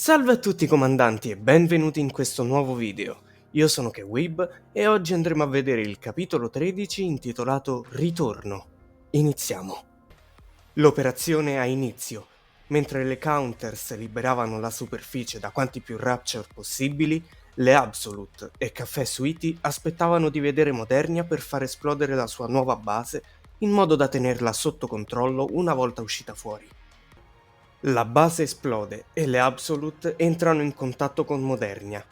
Salve a tutti comandanti e benvenuti in questo nuovo video. Io sono Kwib e oggi andremo a vedere il capitolo 13 intitolato Ritorno. Iniziamo. L'operazione ha inizio. Mentre le Counters liberavano la superficie da quanti più Rapture possibili, le Absolute e Caffè Sweetie aspettavano di vedere Modernia per far esplodere la sua nuova base in modo da tenerla sotto controllo una volta uscita fuori. La base esplode e le Absolute entrano in contatto con Modernia.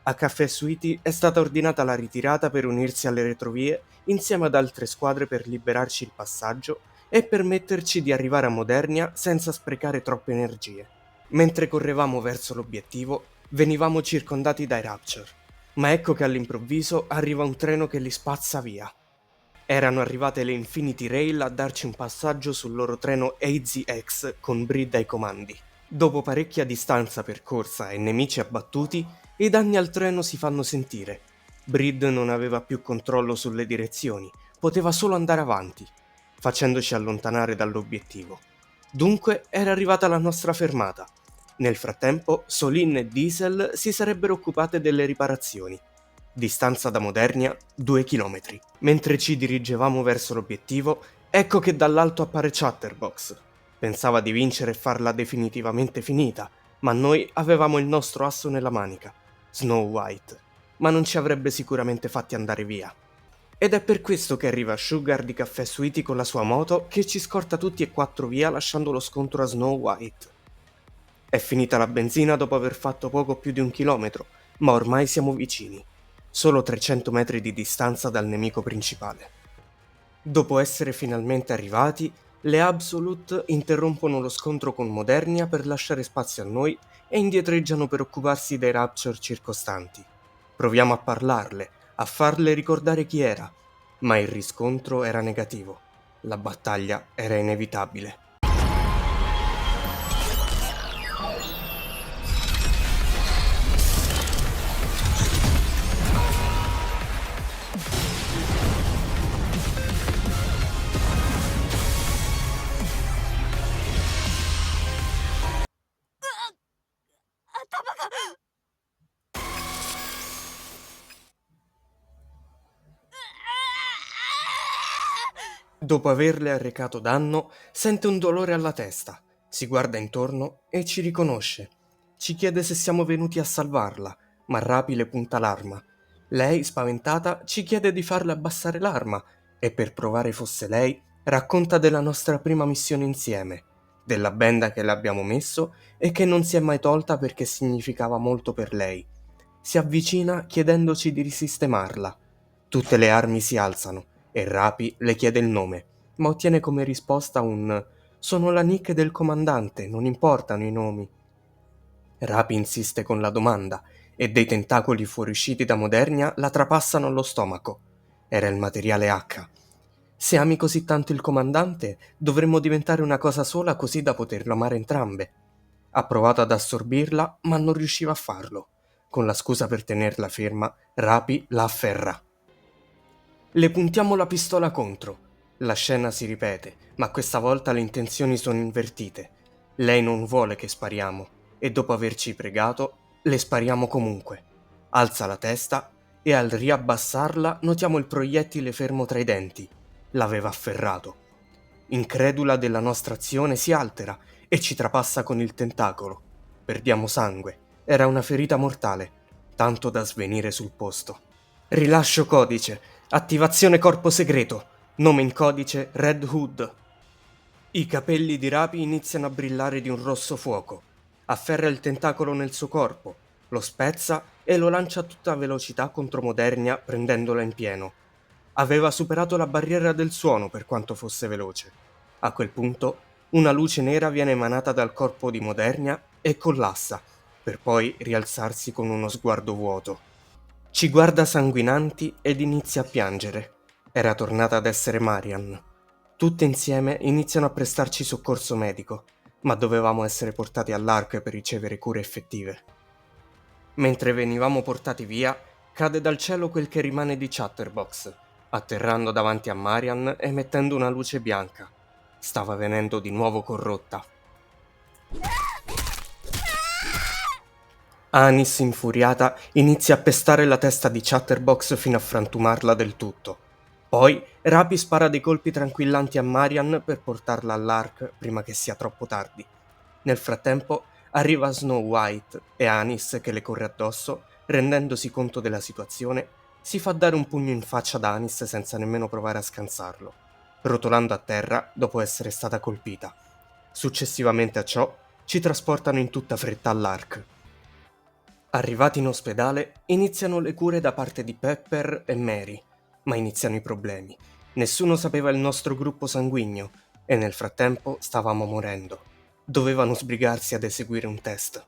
A Caffè Sweetie è stata ordinata la ritirata per unirsi alle retrovie insieme ad altre squadre per liberarci il passaggio e permetterci di arrivare a Modernia senza sprecare troppe energie. Mentre correvamo verso l'obiettivo, venivamo circondati dai Rapture, ma ecco che all'improvviso arriva un treno che li spazza via. Erano arrivate le Infinity Rail a darci un passaggio sul loro treno AZX con Brid ai comandi. Dopo parecchia distanza percorsa e nemici abbattuti, i danni al treno si fanno sentire. Brid non aveva più controllo sulle direzioni, poteva solo andare avanti, facendoci allontanare dall'obiettivo. Dunque era arrivata la nostra fermata. Nel frattempo, Solin e Diesel si sarebbero occupate delle riparazioni. Distanza da Modernia 2 chilometri. Mentre ci dirigevamo verso l'obiettivo, ecco che dall'alto appare Chatterbox. Pensava di vincere e farla definitivamente finita, ma noi avevamo il nostro asso nella manica, Snow White, ma non ci avrebbe sicuramente fatti andare via. Ed è per questo che arriva Sugar di Caffè Sweetie con la sua moto che ci scorta tutti e quattro via lasciando lo scontro a Snow White. È finita la benzina dopo aver fatto poco più di 1 chilometro, ma ormai siamo vicini. Solo 300 metri di distanza dal nemico principale. Dopo essere finalmente arrivati, le Absolute interrompono lo scontro con Modernia per lasciare spazio a noi e indietreggiano per occuparsi dei Rapture circostanti. Proviamo a parlarle, a farle ricordare chi era, ma il riscontro era negativo. La battaglia era inevitabile. Dopo averle arrecato danno, sente un dolore alla testa, si guarda intorno e ci riconosce. Ci chiede se siamo venuti a salvarla, ma Rapi le punta l'arma. Lei, spaventata, ci chiede di farle abbassare l'arma e per provare fosse lei, racconta della nostra prima missione insieme, della benda che le abbiamo messo e che non si è mai tolta perché significava molto per lei. Si avvicina chiedendoci di risistemarla. Tutte le armi si alzano e Rapi le chiede il nome, ma ottiene come risposta un «Sono la nick del comandante, non importano i nomi». Rapi insiste con la domanda e dei tentacoli fuoriusciti da Modernia la trapassano allo stomaco. Era il materiale H. Se ami così tanto il comandante, dovremmo diventare una cosa sola così da poterlo amare entrambe. Ha provato ad assorbirla, ma non riusciva a farlo. Con la scusa per tenerla ferma, Rapi la afferra. Le puntiamo la pistola contro. La scena si ripete, ma questa volta le intenzioni sono invertite. Lei non vuole che spariamo, e dopo averci pregato, le spariamo comunque. Alza la testa, e al riabbassarla notiamo il proiettile fermo tra i denti. L'aveva afferrato. Incredula della nostra azione si altera, e ci trapassa con il tentacolo. Perdiamo sangue. Era una ferita mortale, tanto da svenire sul posto. Rilascio codice. Attivazione corpo segreto. Nome in codice Red Hood. I capelli di Rapi iniziano a brillare di un rosso fuoco. Afferra il tentacolo nel suo corpo, lo spezza e lo lancia a tutta velocità contro Modernia prendendola in pieno. Aveva superato la barriera del suono per quanto fosse veloce. A quel punto, una luce nera viene emanata dal corpo di Modernia e collassa, per poi rialzarsi con uno sguardo vuoto. Ci guarda sanguinanti ed inizia a piangere. Era tornata ad essere Marian. Tutte insieme iniziano a prestarci soccorso medico, ma dovevamo essere portati all'Ark per ricevere cure effettive. Mentre venivamo portati via, cade dal cielo quel che rimane di Chatterbox, atterrando davanti a Marian e mettendo una luce bianca. Stava venendo di nuovo corrotta. Anis, infuriata, inizia a pestare la testa di Chatterbox fino a frantumarla del tutto. Poi Rapi spara dei colpi tranquillanti a Marian per portarla all'Ark prima che sia troppo tardi. Nel frattempo arriva Snow White e Anis, che le corre addosso, rendendosi conto della situazione, si fa dare un pugno in faccia da Anis senza nemmeno provare a scansarlo, rotolando a terra dopo essere stata colpita. Successivamente a ciò, ci trasportano in tutta fretta all'Ark. Arrivati in ospedale, iniziano le cure da parte di Pepper e Mary, ma iniziano i problemi. Nessuno sapeva il nostro gruppo sanguigno e nel frattempo stavamo morendo. Dovevano sbrigarsi ad eseguire un test.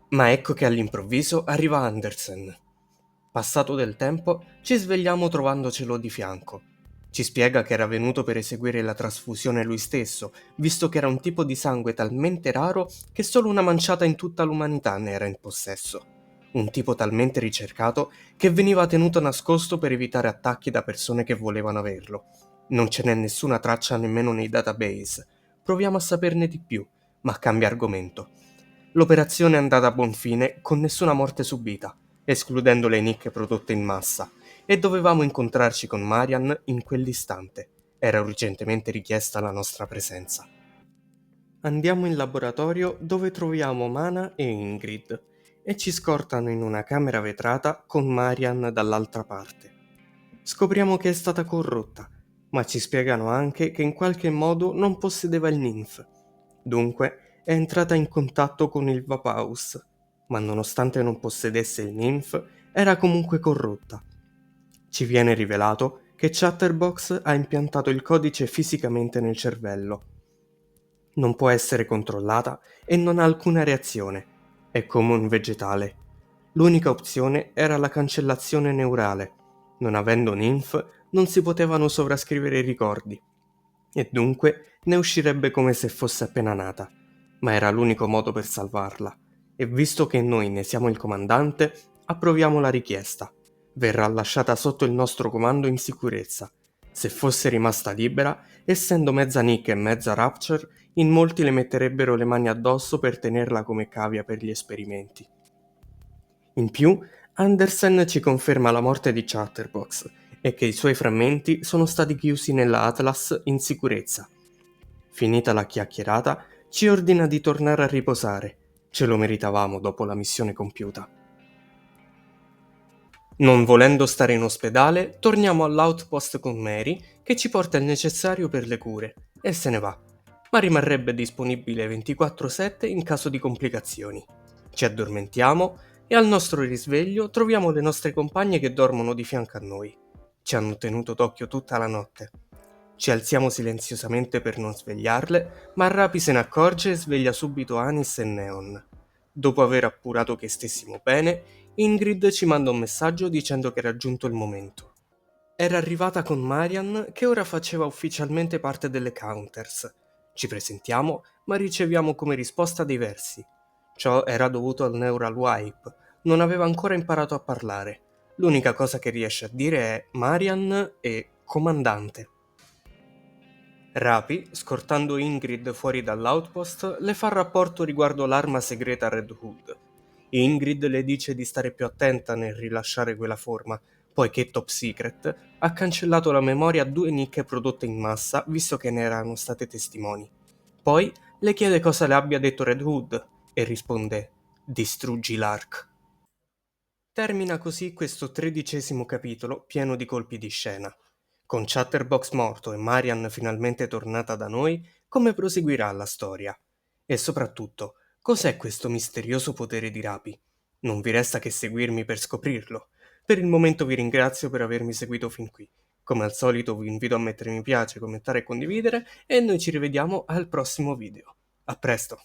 Ma ecco che all'improvviso arriva Andersen. Passato del tempo, ci svegliamo trovandocelo di fianco. Ci spiega che era venuto per eseguire la trasfusione lui stesso, visto che era un tipo di sangue talmente raro che solo una manciata in tutta l'umanità ne era in possesso. Un tipo talmente ricercato che veniva tenuto nascosto per evitare attacchi da persone che volevano averlo. Non ce n'è nessuna traccia nemmeno nei database. Proviamo a saperne di più, ma cambia argomento. L'operazione è andata a buon fine con nessuna morte subita, escludendo le nicche prodotte in massa, e dovevamo incontrarci con Marian in quell'istante. Era urgentemente richiesta la nostra presenza. Andiamo in laboratorio dove troviamo Mana e Ingrid e ci scortano in una camera vetrata con Marian dall'altra parte. Scopriamo che è stata corrotta, ma ci spiegano anche che in qualche modo non possedeva il Nymph. Dunque è entrata in contatto con il Vapaus, ma nonostante non possedesse il Nymph, era comunque corrotta. Ci viene rivelato che Chatterbox ha impiantato il codice fisicamente nel cervello. Non può essere controllata e non ha alcuna reazione. È come un vegetale. L'unica opzione era la cancellazione neurale. Non avendo Nymph, non si potevano sovrascrivere i ricordi. E dunque ne uscirebbe come se fosse appena nata. Ma era l'unico modo per salvarla. E visto che noi ne siamo il comandante, approviamo la richiesta. Verrà lasciata sotto il nostro comando in sicurezza. Se fosse rimasta libera, essendo mezza Nick e mezza Rapture, in molti le metterebbero le mani addosso per tenerla come cavia per gli esperimenti. In più, Andersen ci conferma la morte di Chatterbox e che i suoi frammenti sono stati chiusi nella Atlas in sicurezza. Finita la chiacchierata, ci ordina di tornare a riposare. Ce lo meritavamo dopo la missione compiuta. Non volendo stare in ospedale, torniamo all'outpost con Mary, che ci porta il necessario per le cure, e se ne va, ma rimarrebbe disponibile 24/7 in caso di complicazioni. Ci addormentiamo e al nostro risveglio troviamo le nostre compagne che dormono di fianco a noi. Ci hanno tenuto d'occhio tutta la notte. Ci alziamo silenziosamente per non svegliarle, ma Rapi se ne accorge e sveglia subito Anis e Neon. Dopo aver appurato che stessimo bene, Ingrid ci manda un messaggio dicendo che era giunto il momento. Era arrivata con Marian, che ora faceva ufficialmente parte delle Counters. Ci presentiamo, ma riceviamo come risposta dei versi. Ciò era dovuto al neural wipe. Non aveva ancora imparato a parlare. L'unica cosa che riesce a dire è Marian e comandante. Rapi, scortando Ingrid fuori dall'outpost, le fa rapporto riguardo l'arma segreta Red Hood. Ingrid le dice di stare più attenta nel rilasciare quella forma, poiché Top Secret ha cancellato la memoria a 2 nicche prodotte in massa, visto che ne erano state testimoni. Poi le chiede cosa le abbia detto Red Hood e risponde: distruggi l'Ark. Termina così questo 13° capitolo pieno di colpi di scena. Con Chatterbox morto e Marian finalmente tornata da noi, come proseguirà la storia? E soprattutto, cos'è questo misterioso potere di Rapi? Non vi resta che seguirmi per scoprirlo. Per il momento vi ringrazio per avermi seguito fin qui. Come al solito vi invito a mettere mi piace, commentare e condividere e noi ci rivediamo al prossimo video. A presto!